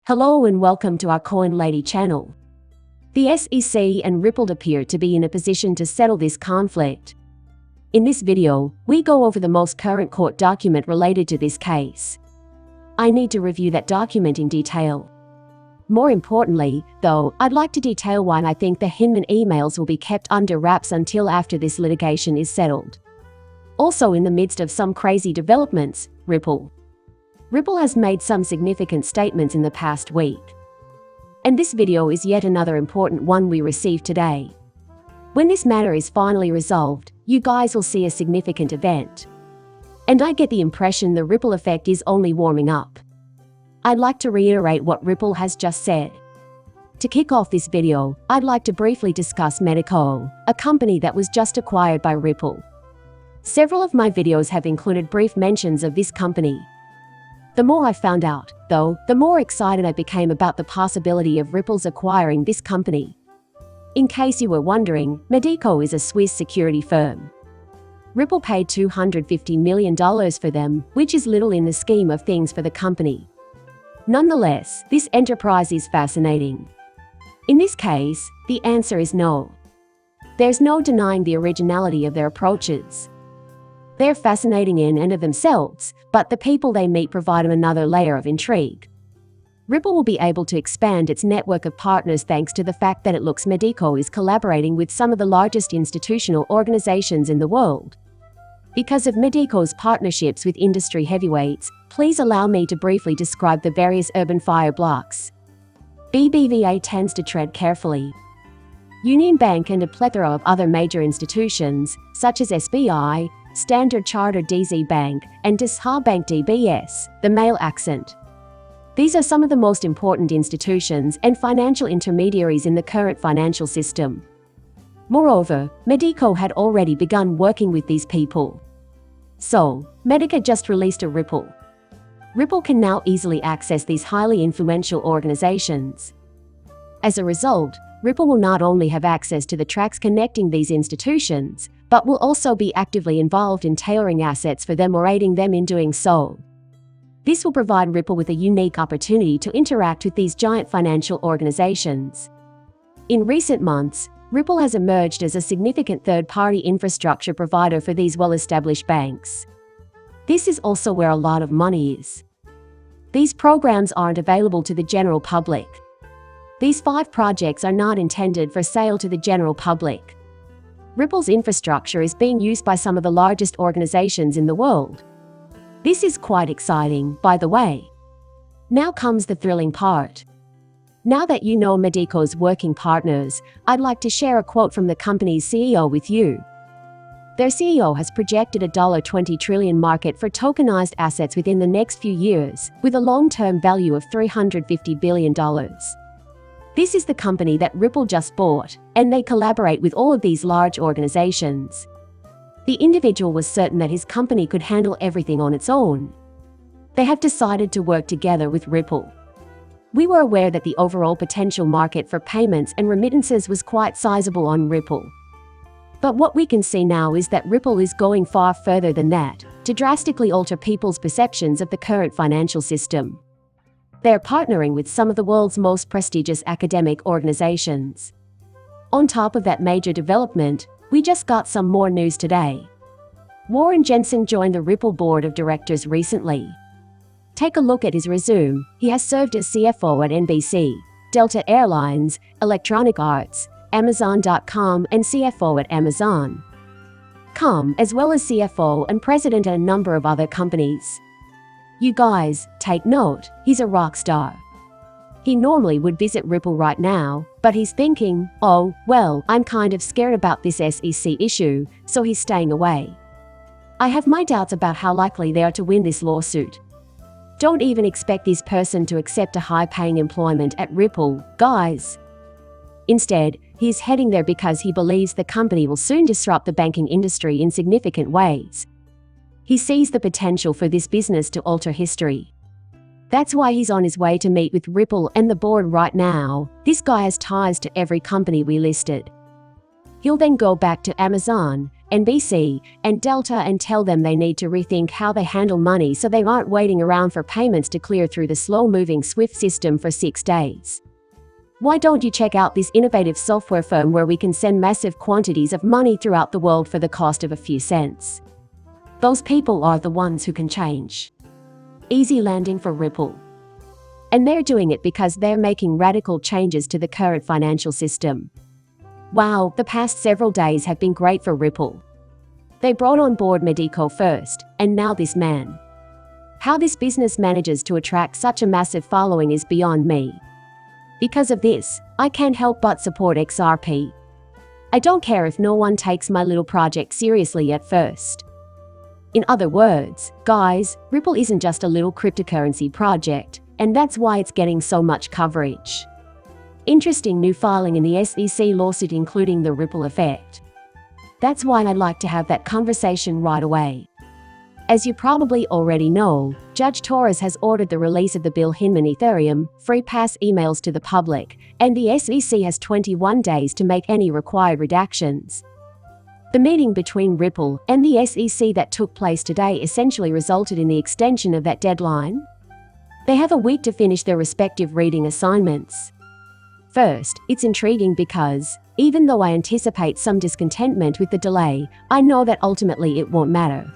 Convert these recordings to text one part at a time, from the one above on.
Hello and welcome to our Coin Lady channel. The SEC and Ripple appear to be in a position to settle this conflict. In this video, we go over the most current court document related to this case. I need to review that document in detail. More importantly, though, I'd like to detail why I think the Hinman emails will be kept under wraps until after this litigation is settled. Also, in the midst of some crazy developments, Ripple has made some significant statements in the past week. And this video is yet another important one we received today. When this matter is finally resolved, you guys will see a significant event. And I get the impression the Ripple effect is only warming up. I'd like to reiterate what Ripple has just said. To kick off this video, I'd like to briefly discuss Medico, a company that was just acquired by Ripple. Several of my videos have included brief mentions of this company. The more I found out, though, the more excited I became about the possibility of Ripple's acquiring this company. In case you were wondering, Medico is a Swiss security firm. Ripple paid $250 million for them, which is little in the scheme of things for the company. Nonetheless, this enterprise is fascinating. In this case, the answer is no. There's no denying the originality of their approaches. They're fascinating in and of themselves, but the people they meet provide another layer of intrigue. Ripple will be able to expand its network of partners thanks to the fact that it looks Medico is collaborating with some of the largest institutional organizations in the world. Because of Medico's partnerships with industry heavyweights, please allow me to briefly describe the various urban fire blocks. BBVA tends to tread carefully. Union Bank and a plethora of other major institutions, such as SBI, Standard Chartered DZ Bank, and DSH Bank DBS, the male accent. These are some of the most important institutions and financial intermediaries in the current financial system. Moreover, Medico had already begun working with these people. So, Medico just released a Ripple. Ripple can now easily access these highly influential organizations. As a result, Ripple will not only have access to the tracks connecting these institutions, but will also be actively involved in tailoring assets for them or aiding them in doing so. This will provide Ripple with a unique opportunity to interact with these giant financial organizations. In recent months, Ripple has emerged as a significant third-party infrastructure provider for these well-established banks. This is also where a lot of money is. These programs aren't available to the general public. These 5 projects are not intended for sale to the general public. Ripple's infrastructure is being used by some of the largest organizations in the world. This is quite exciting, by the way. Now comes the thrilling part. Now that you know Medico's working partners, I'd like to share a quote from the company's CEO with you. Their CEO has projected a $20 trillion market for tokenized assets within the next few years, with a long-term value of $350 billion. This is the company that Ripple just bought, and they collaborate with all of these large organizations. The individual was certain that his company could handle everything on its own. They have decided to work together with Ripple. We were aware that the overall potential market for payments and remittances was quite sizable on Ripple. But what we can see now is that Ripple is going far further than that, to drastically alter people's perceptions of the current financial system. They are partnering with some of the world's most prestigious academic organizations. On top of that major development, we just got some more news today. Warren Jensen joined the Ripple board of directors recently. Take a look at his resume. He has served as CFO at NBC, Delta Airlines, Electronic Arts, Amazon.com, and CFO at Amazon.com, as well as CFO and president at a number of other companies. You guys, take note, he's a rock star. He normally would visit Ripple right now, but he's thinking, oh, well, I'm kind of scared about this SEC issue, so he's staying away. I have my doubts about how likely they are to win this lawsuit. Don't even expect this person to accept a high-paying employment at Ripple, guys. Instead, he's heading there because he believes the company will soon disrupt the banking industry in significant ways. He sees the potential for this business to alter history. That's why he's on his way to meet with Ripple and the board right now. This guy has ties to every company we listed. He'll then go back to Amazon, NBC, and Delta and tell them they need to rethink how they handle money so they aren't waiting around for payments to clear through the slow-moving SWIFT system for 6 days. Why don't you check out this innovative software firm where we can send massive quantities of money throughout the world for the cost of a few cents? Those people are the ones who can change. Easy landing for Ripple. And they're doing it because they're making radical changes to the current financial system. Wow, the past several days have been great for Ripple. They brought on board Medico first, and now this man. How this business manages to attract such a massive following is beyond me. Because of this, I can't help but support XRP. I don't care if no one takes my little project seriously at first. In other words, guys, Ripple isn't just a little cryptocurrency project, and that's why it's getting so much coverage. Interesting new filing in the SEC lawsuit including the Ripple effect. That's why I'd like to have that conversation right away. As you probably already know, Judge Torres has ordered the release of the Bill Hinman Ethereum free pass emails to the public, and the SEC has 21 days to make any required redactions. The meeting between Ripple and the SEC that took place today essentially resulted in the extension of that deadline. They have a week to finish their respective reading assignments. First, it's intriguing because, even though I anticipate some discontentment with the delay, I know that ultimately it won't matter.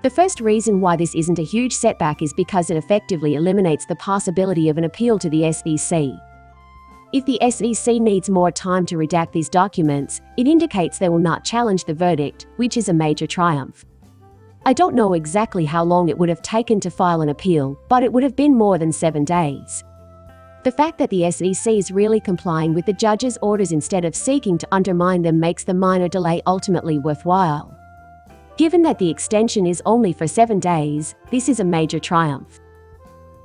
The first reason why this isn't a huge setback is because it effectively eliminates the possibility of an appeal to the SEC. If the SEC needs more time to redact these documents, it indicates they will not challenge the verdict, which is a major triumph. I don't know exactly how long it would have taken to file an appeal, but it would have been more than 7 days. The fact that the SEC is really complying with the judge's orders instead of seeking to undermine them makes the minor delay ultimately worthwhile. Given that the extension is only for 7 days, this is a major triumph.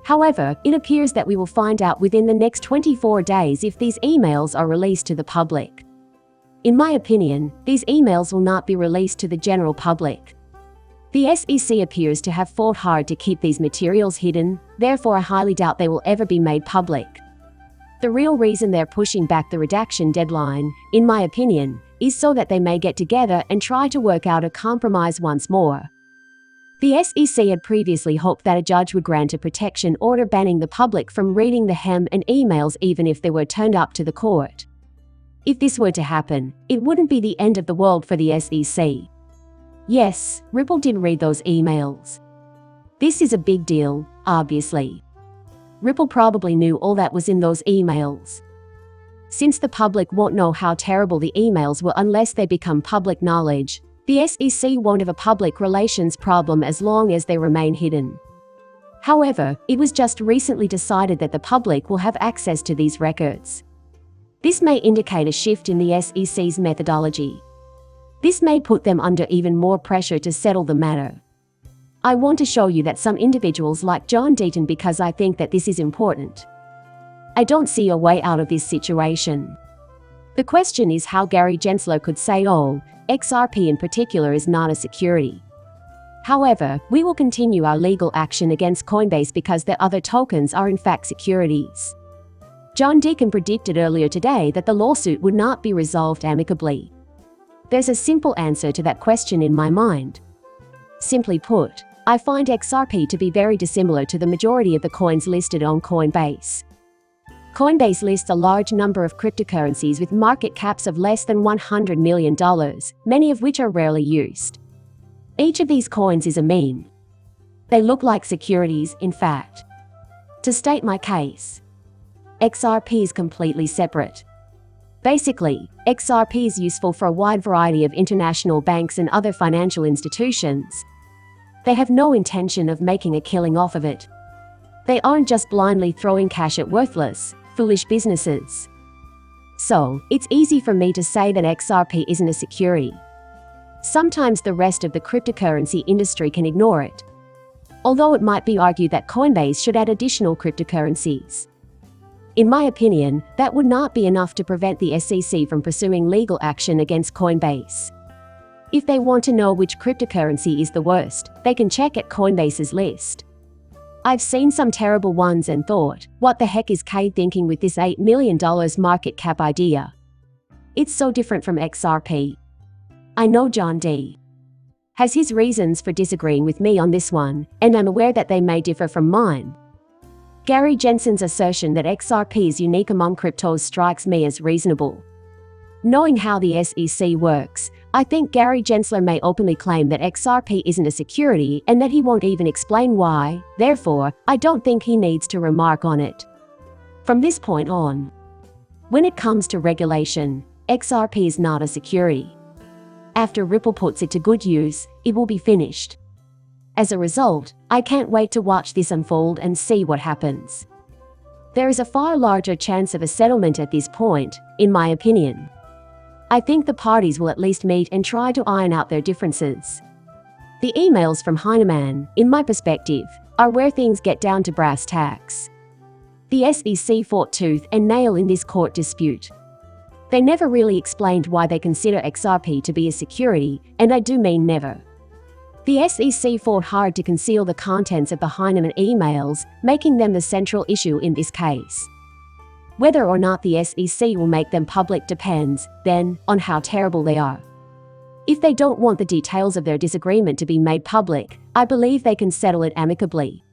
However, it appears that we will find out within the next 24 days if these emails are released to the public. In my opinion, these emails will not be released to the general public. The SEC appears to have fought hard to keep these materials hidden, therefore I highly doubt they will ever be made public. The real reason they're pushing back the redaction deadline, in my opinion, is so that they may get together and try to work out a compromise once more. The SEC had previously hoped that a judge would grant a protection order banning the public from reading the hem and emails even if they were turned up to the court. If this were to happen, it wouldn't be the end of the world for the SEC. Yes, Ripple did read those emails. This is a big deal, obviously. Ripple probably knew all that was in those emails. Since the public won't know how terrible the emails were unless they become public knowledge, the SEC won't have a public relations problem as long as they remain hidden. However, it was just recently decided that the public will have access to these records. This may indicate a shift in the SEC's methodology. This may put them under even more pressure to settle the matter. I want to show you that some individuals like John Deaton because I think that this is important. I don't see a way out of this situation. The question is how Gary Gensler could say, oh, XRP in particular is not a security. However, we will continue our legal action against Coinbase because their other tokens are in fact securities. John Deaton predicted earlier today that the lawsuit would not be resolved amicably. There's a simple answer to that question in my mind. Simply put, I find XRP to be very dissimilar to the majority of the coins listed on Coinbase. Coinbase lists a large number of cryptocurrencies with market caps of less than $100 million, many of which are rarely used. Each of these coins is a meme. They look like securities, in fact. To state my case, XRP is completely separate. Basically, XRP is useful for a wide variety of international banks and other financial institutions. They have no intention of making a killing off of it. They aren't just blindly throwing cash at worthless, foolish businesses. So, it's easy for me to say that XRP isn't a security. Sometimes the rest of the cryptocurrency industry can ignore it. Although it might be argued that Coinbase should add additional cryptocurrencies. In my opinion, that would not be enough to prevent the SEC from pursuing legal action against Coinbase. If they want to know which cryptocurrency is the worst, they can check at Coinbase's list. I've seen some terrible ones and thought, what the heck is K thinking with this $8 million market cap idea? It's so different from XRP. I know John D. has his reasons for disagreeing with me on this one, and I'm aware that they may differ from mine. Gary Jensen's assertion that XRP is unique among cryptos strikes me as reasonable. Knowing how the SEC works, I think Gary Gensler may openly claim that XRP isn't a security and that he won't even explain why. Therefore, I don't think he needs to remark on it. From this point on, when it comes to regulation, XRP is not a security. After Ripple puts it to good use, it will be finished. As a result, I can't wait to watch this unfold and see what happens. There is a far larger chance of a settlement at this point, in my opinion. I think the parties will at least meet and try to iron out their differences. The emails from Heinemann, in my perspective, are where things get down to brass tacks. The SEC fought tooth and nail in this court dispute. They never really explained why they consider XRP to be a security, and I do mean never. The SEC fought hard to conceal the contents of the Heinemann emails, making them the central issue in this case. Whether or not the SEC will make them public depends, then, on how terrible they are. If they don't want the details of their disagreement to be made public, I believe they can settle it amicably.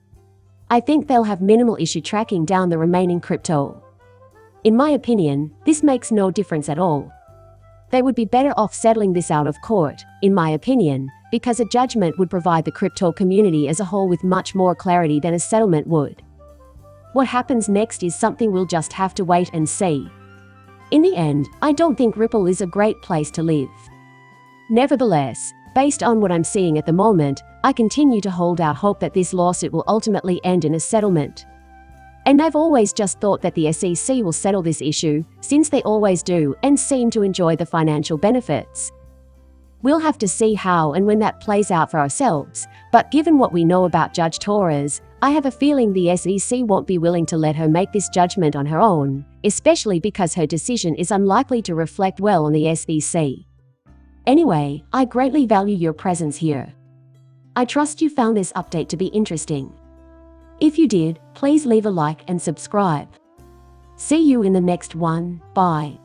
I think they'll have minimal issue tracking down the remaining crypto. In my opinion, this makes no difference at all. They would be better off settling this out of court, in my opinion, because a judgment would provide the crypto community as a whole with much more clarity than a settlement would. What happens next is something we'll just have to wait and see. In the end, I don't think Ripple is a great place to live. Nevertheless, based on what I'm seeing at the moment, I continue to hold out hope that this lawsuit will ultimately end in a settlement. And I've always just thought that the SEC will settle this issue, since they always do and seem to enjoy the financial benefits. We'll have to see how and when that plays out for ourselves, but given what we know about Judge Torres, I have a feeling the SEC won't be willing to let her make this judgment on her own, especially because her decision is unlikely to reflect well on the SEC. Anyway, I greatly value your presence here. I trust you found this update to be interesting. If you did, please leave a like and subscribe. See you in the next one. Bye.